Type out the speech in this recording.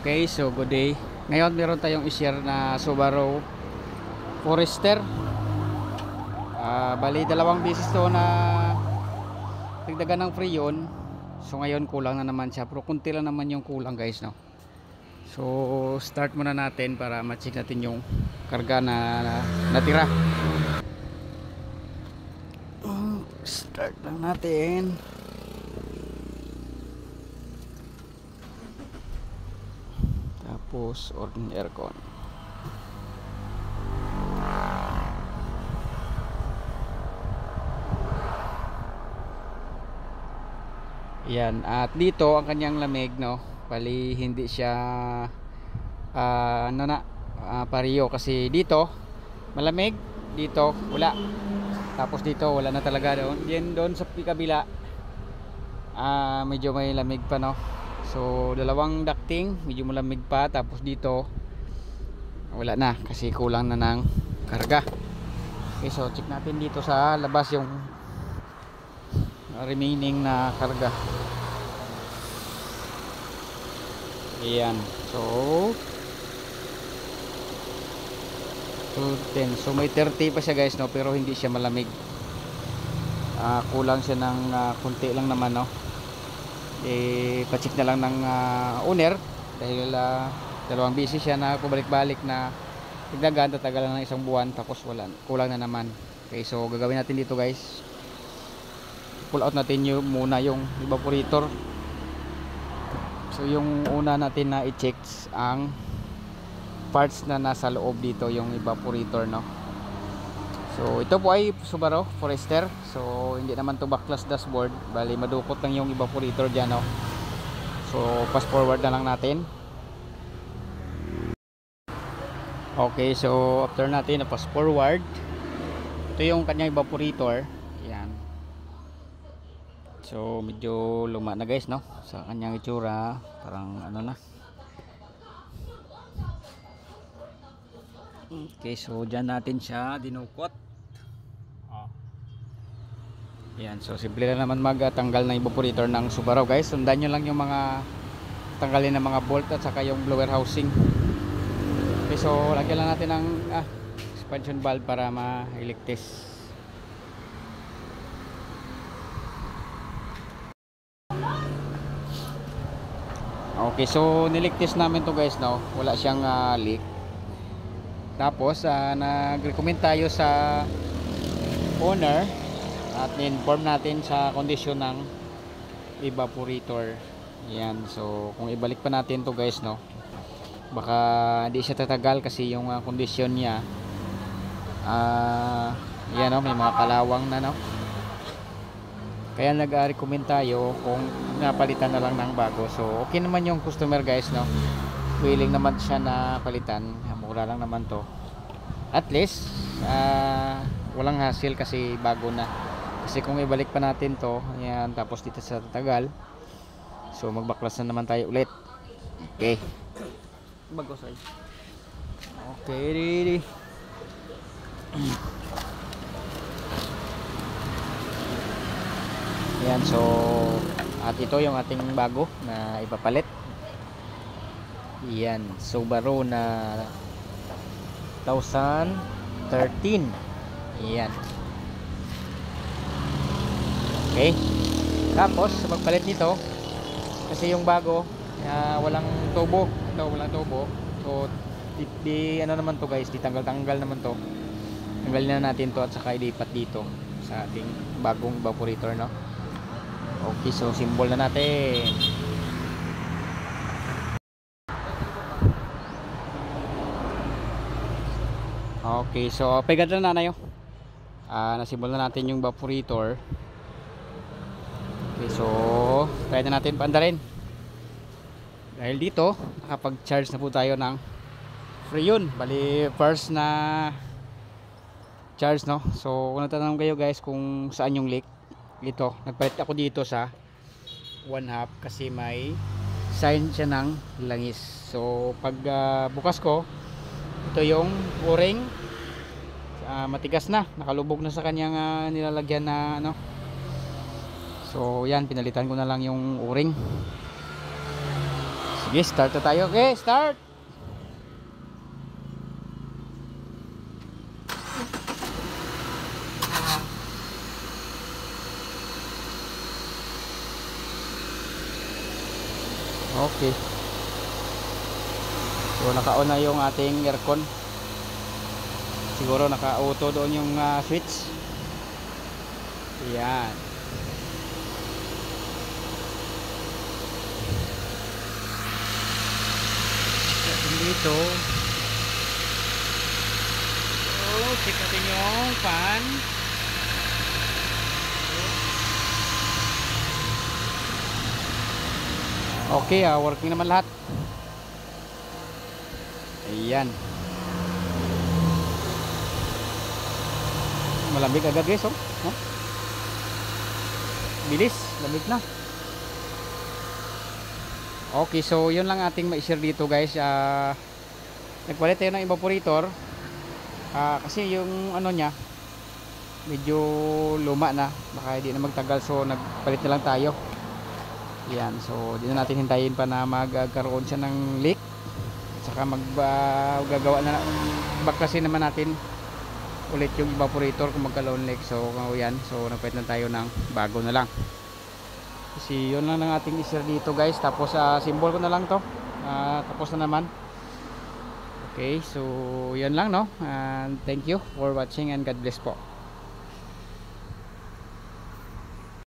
Okay, so good day. Ngayon meron tayong i-share na Subaru Forester. Bali dalawang beses to na dagdagan ng freon. So ngayon kulang na naman siya, pero kunti lang naman yung kulang guys, no. So start muna natin para ma-check natin yung karga na natira. Start lang natin. Tapos on aircon. Yan, at dito ang kanyang lamig, no. Bali hindi siya pareho, kasi dito malamig, dito wala. Tapos dito wala na talaga. Doon sa kabila medyo may lamig pa, no. So dalawang ducting medyo malamig pa, tapos dito wala na kasi kulang na ng karga. Okay, so check natin dito sa labas yung remaining na karga. Ayan, so 210. So may 30 pa siya guys, no, pero hindi siya malamig. Kulang siya ng kunti lang naman, no. Pa-check na lang ng owner dahil dalawang busy siya na pabalik-balik na tigdagan, tatagal ng isang buwan, tapos wala, kulang na naman. Okay, so gagawin natin dito guys, pull out natin muna yung evaporator. So yung una natin na i-check ang parts na nasa loob dito, yung evaporator, no. So ito po ay Subaru Forester. So hindi naman to backlash dashboard, bali madukot lang yung evaporator dyan, no. So fast forward na lang natin. Okay, so after natin na fast forward, ito yung kanyang evaporator. Yan. So medyo luma na guys, no, sa kanyang itsura, parang ano na. Okay, so dyan natin siya dinukot. Yan, so simple na naman magtanggal ng evaporator ng Subaru guys. Sundan nyo lang yung mga tanggalin ng mga bolt at saka yung blower housing. Okay, so lagyan lang natin ng expansion valve para ma-electis. Okay, so niligtis namin to guys, no. Wala siyang leak. Tapos nag-recommend tayo sa owner at ni-inform natin sa kondisyon ng evaporator. Yan, so kung ibalik pa natin to guys, no, baka hindi siya tatagal kasi yung kondisyon niya yan, no, may mga kalawang na, no. Kaya nag-recommend tayo kung napalitan na lang ng bago. So okay naman yung customer guys, no, willing naman siya na palitan, mura lang naman to. At least walang hassle kasi bago na. Kasi kung ibalik pa natin to, yan, tapos dito sa tatagal, so magbaklas na naman tayo ulit. Okay, bago size. Okay, ready. Yan, so at ito yung ating bago na ipapalit. Yan, Subaru na 2013. Yan. Okay, tapos magpalit nito kasi yung bago walang tubo. Ito walang tubo, so ano naman to guys, ditanggal-tanggal naman to. Tanggalin na natin to at saka ilipat dito sa ating bagong evaporator, no. Okay, so symbol na natin. Okay, so pagad na nayo. Nasimbol na natin yung evaporator. Okay, so try na natin paandarin. Dahil dito nakapag-charge na po tayo ng freon. Bali first na charge, no. So kung nagtatanong kayo guys kung saan yung leak, ito, nagpalit ako dito sa 1/2 kasi may sign siya ng langis. So pag bukas ko, ito yung o-ring, matigas na, nakalubog na sa kanyang nilalagyan na ano. So yan, pinalitan ko na lang yung o-ring. Sige, start na tayo. Okay, start. Okay. So naka-on na yung ating aircon. Siguro naka-auto doon yung switch. Yan. Dito. Oh, check natin yung fan. Okay, working naman lahat. Ayan. Malamig agad guys, oh. No? Bilis, lamig na. Okay, so yun lang ating ma-share dito guys. Nagpalit tayo ng evaporator. Kasi yung ano niya medyo luma na, baka hindi na magtagal, so nagpalit na lang tayo. Yan, so di na natin hintayin pa na magkaroon siya ng leak. Saka gagawa na, baklasin naman natin ulit yung evaporator kung magkaroon leak. So yan, so nagpalit na tayo ng bago na lang. Kasi yun lang ng ating i-share dito guys. Tapos symbol ko na lang to. Tapos na naman. Okay, so yan lang, no, and thank you for watching and God bless po.